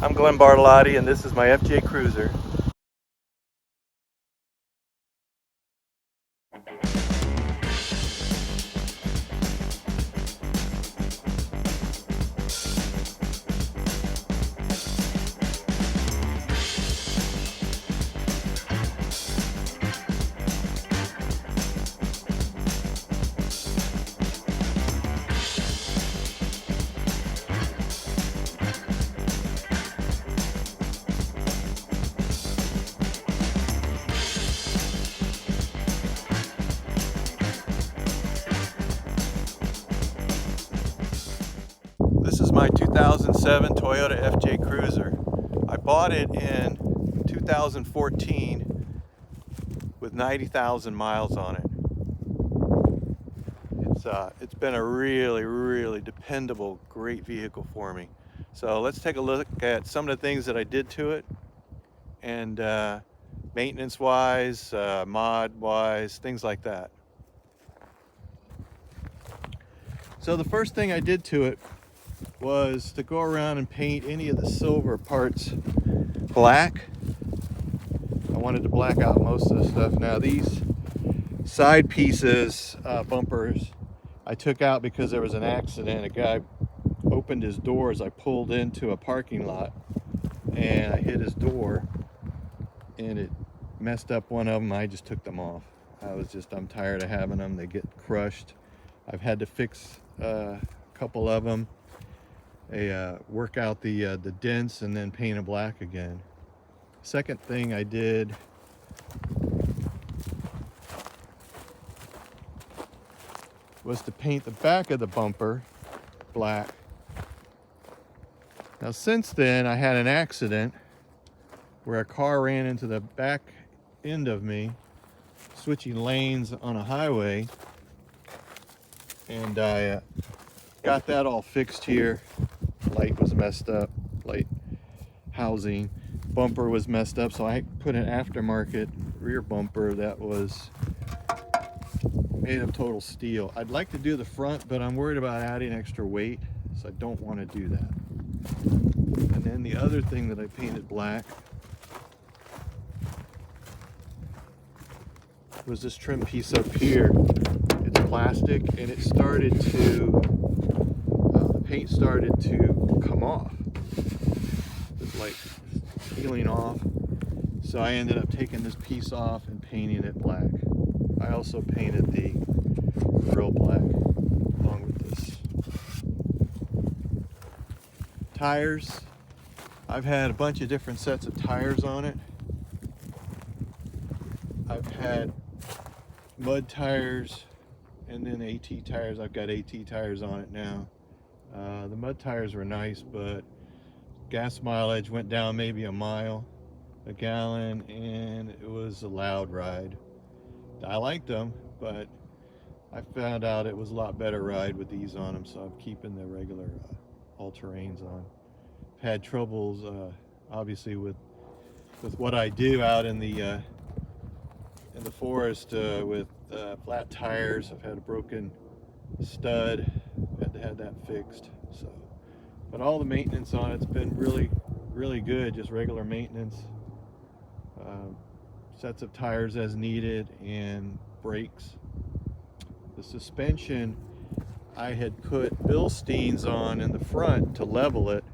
I'm Glenn Bartolotti, and this is my FJ Cruiser. This is my 2007 Toyota FJ Cruiser. I bought it in 2014 with 90,000 miles on it. It's been a really dependable, great vehicle for me. So let's take a look at some of the things that I did to it, and maintenance-wise, mod-wise, things like that. So the first thing I did to it was to go around and paint any of the silver parts black. I wanted to black out most of the stuff. Now these side pieces, bumpers, I took out because there was an accident. A guy opened his door as I pulled into a parking lot, and I hit his door and it messed up one of them. I just took them off. I'm tired of having them. They get crushed. I've had to fix a couple of them. Work out the dents and then paint them black again. Second thing I did was to paint the back of the bumper black. Now since then I had an accident where a car ran into the back end of me switching lanes on a highway, and I got that all fixed here. Light was messed up, light housing. Bumper was messed up, so I put an aftermarket rear bumper that was made of total steel. I'd like to do the front, but I'm worried about adding extra weight, so I don't want to do that. And then the other thing that I painted black was this trim piece up here. It's plastic, and it started to the paint started to come off. It's like peeling off. So I ended up taking this piece off and painting it black. I also painted the grill black along with this. Tires. I've had a bunch of different sets of tires on it. I've had mud tires and then AT tires. I've got AT tires on it now. The mud tires were nice, but gas mileage went down maybe a mile a gallon, and it was a loud ride. I liked them, but I found out it was a lot better ride with these on them, so I'm keeping the regular all-terrains on. I've had troubles obviously with what I do out in the forest with flat tires. I've had a broken stud, had to have that fixed. So, but all the maintenance on it's been really good, just regular maintenance. Sets of tires as needed, and brakes. The suspension, I had put Bilsteins on in the front to level it,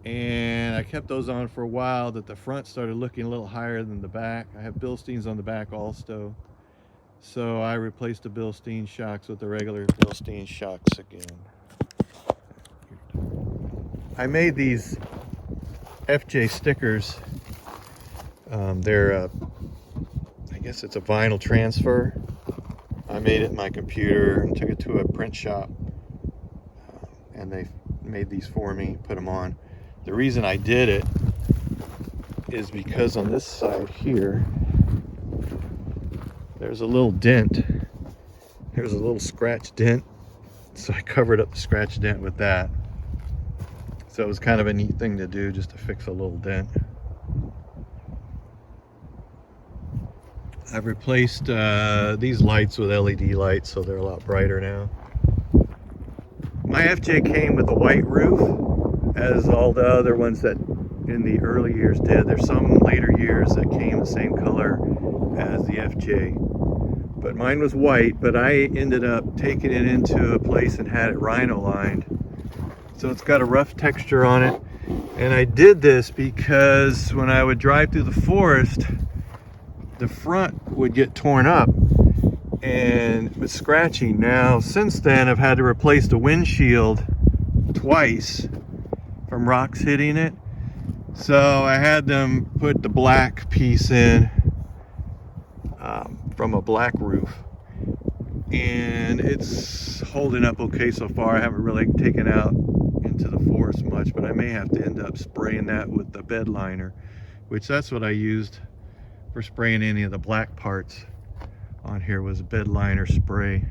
and I kept those on for a while. That the front started looking a little higher than the back. I have Bilsteins on the back also, so I replaced the Bilstein shocks with the regular Bilstein shocks again. I made these FJ stickers. They're I guess it's a vinyl transfer. I made it in my computer and took it to a print shop, and they made these for me, put them on. The reason I did it is because on this side here there's a little dent. There's a little scratch dent, so I covered up the scratch dent with that. So it was kind of a neat thing to do, just to fix a little dent. I've replaced these lights with LED lights, so they're a lot brighter now. My FJ came with a white roof, as all the other ones that in the early years did. There's some later years that came the same color as the FJ. But mine was white, but I ended up taking it into a place and had it rhino lined. So it's got a rough texture on it. And I did this because when I would drive through the forest, the front would get torn up and it was scratching. Now, since then, I've had to replace the windshield twice from rocks hitting it. So I had them put the black piece in from a black roof. And it's holding up okay so far. I haven't really taken out into the forest much, but I may have to end up spraying that with the bed liner, which that's what I used for spraying any of the black parts on here, was bed liner spray.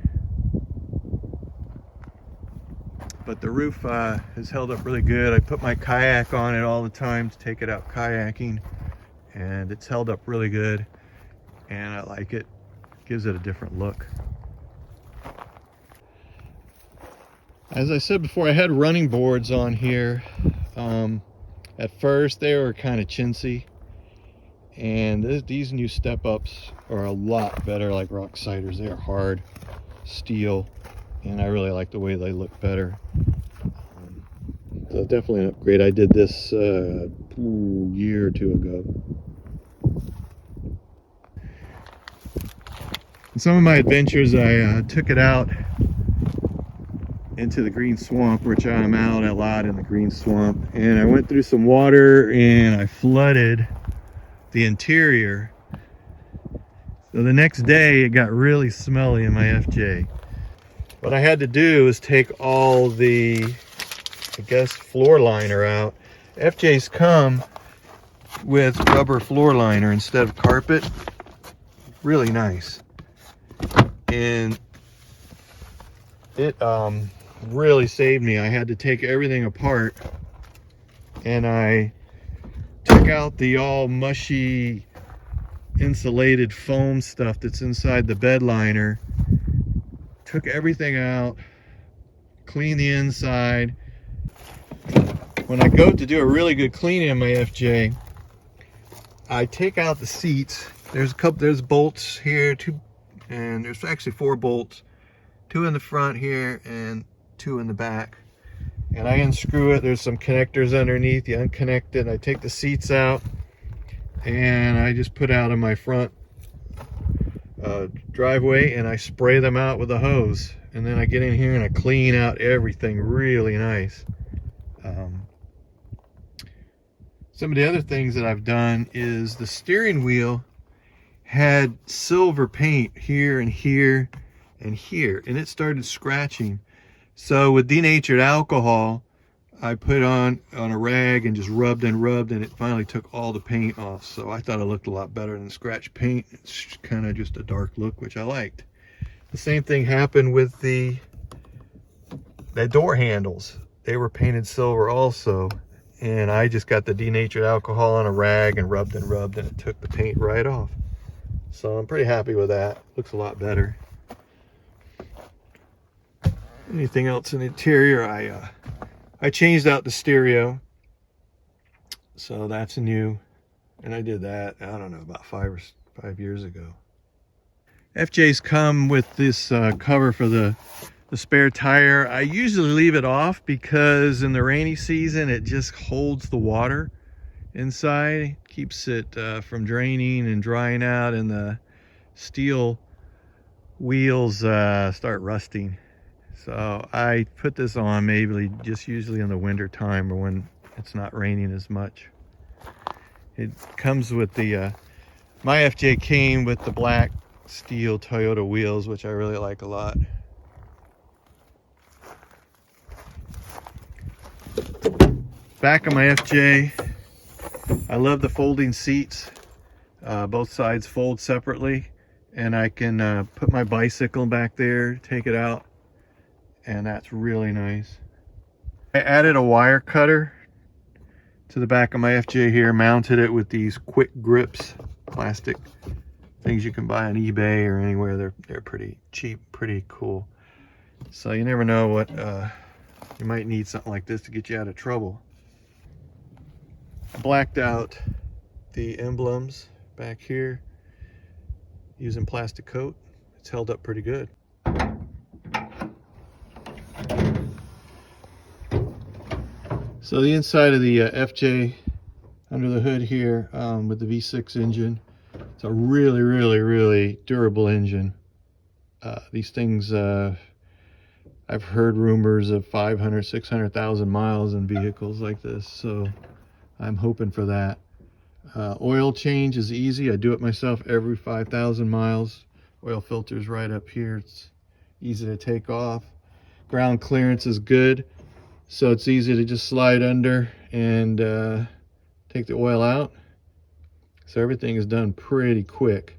But the roof has held up really good. I put my kayak on it all the time to take it out kayaking, and it's held up really good, and I like it. Gives it a different look. As I said before, I had running boards on here. At first they were kind of chintzy, and these new step-ups are a lot better, like rock ciders. They are hard steel, and I really like the way they look better. So definitely an upgrade. I did this a year or two ago. In some of my adventures, I took it out into the green swamp, which I'm out a lot in the green swamp, and I went through some water and I flooded the interior. So the next day it got really smelly in my FJ. What I had to do was take all the, I guess, floor liner out. FJs come with rubber floor liner instead of carpet. Really nice. And it really saved me. I had to take everything apart, and I took out the all mushy insulated foam stuff that's inside the bed liner, took everything out, cleaned the inside. When I go to do a really good cleaning in my FJ, I take out the seats. There's bolts here, and there's actually 4 bolts, 2 in the front here and 2 in the back. And I unscrew it. There's some connectors underneath. You unconnect it. I take the seats out, and I just put out in my front driveway, and I spray them out with a hose. And then I get in here and I clean out everything really nice. Some of the other things that I've done is the steering wheel had silver paint here and here and here, and it started scratching. So with denatured alcohol, I put on a rag and just rubbed, and it finally took all the paint off. So I thought it looked a lot better than scratch paint. It's kind of just a dark look, which I liked. The same thing happened with the door handles. They were painted silver also, and I just got the denatured alcohol on a rag and rubbed, and it took the paint right off. So I'm pretty happy with that. Looks a lot better. Anything else in the interior? I changed out the stereo, so that's new, and I did that, I don't know, about 5 years ago. FJs come with this cover for the spare tire. I usually leave it off because in the rainy season it just holds the water inside, keeps it from draining and drying out, and the steel wheels start rusting. So I put this on maybe just usually in the winter time or when it's not raining as much. It comes with the my FJ came with the black steel Toyota wheels, which I really like a lot. Back of my FJ, I love the folding seats. Both sides fold separately, and I can put my bicycle back there, take it out, and that's really nice. I added a wire cutter to the back of my FJ here, mounted it with these quick grips, plastic things you can buy on eBay or anywhere. They're pretty cheap, pretty cool. So you never know what you might need something like this to get you out of trouble. Blacked out the emblems back here using plastic coat. It's held up pretty good. So the inside of the FJ under the hood here with the V6 engine, it's a really, really, really durable engine. These things, I've heard rumors of 500, 600,000 miles in vehicles like this, so I'm hoping for that. Oil change is easy. I do it myself every 5,000 miles. Oil filter's right up here. It's easy to take off. Ground clearance is good, so it's easy to just slide under and take the oil out. So everything is done pretty quick.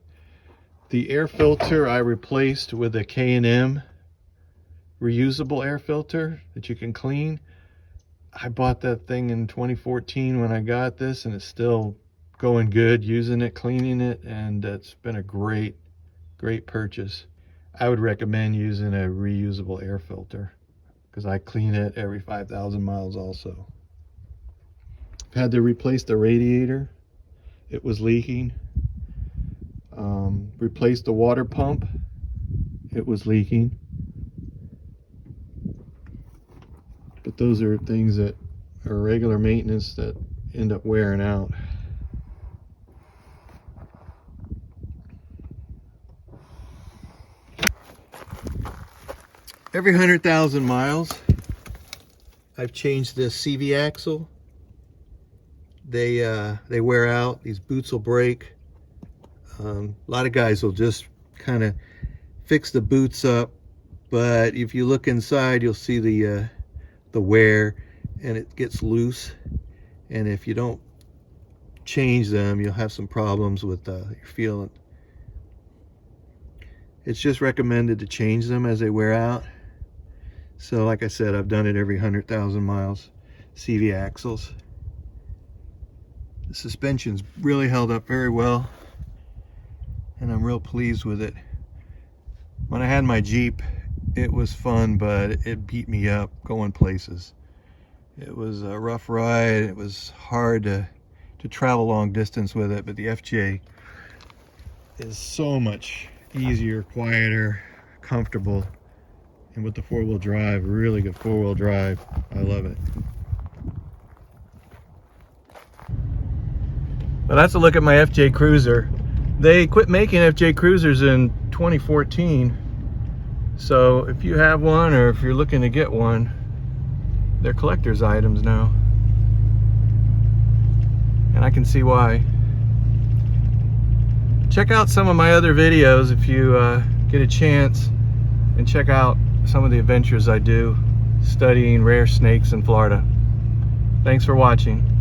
The air filter I replaced with a K&M reusable air filter that you can clean. I bought that thing in 2014 when I got this, and it's still going good, using it, cleaning it, and it's been a great purchase. I would recommend using a reusable air filter because I clean it every 5,000 miles also. I've had to replace the radiator. It was leaking. Replaced the water pump. It was leaking. But those are things that are regular maintenance that end up wearing out. Every 100,000 miles, I've changed this CV axle. They wear out. These boots will break. A lot of guys will just kind of fix the boots up, but if you look inside, you'll see the wear, and it gets loose. And if you don't change them, you'll have some problems with your feeling. It's just recommended to change them as they wear out. So like I said, I've done it every 100,000 miles. CV axles. The suspension's really held up very well, and I'm real pleased with it. When I had my Jeep, it was fun, but it beat me up going places. It was a rough ride. It was hard to travel long distance with it, but the FJ is so much easier, quieter, comfortable, and with the four-wheel drive, really good four-wheel drive. I love it. Well, that's a look at my FJ Cruiser. They quit making FJ Cruisers in 2014. So if you have one, or if you're looking to get one, they're collector's items now. And I can see why. Check out some of my other videos if you get a chance, and check out some of the adventures I do studying rare snakes in Florida. Thanks for watching.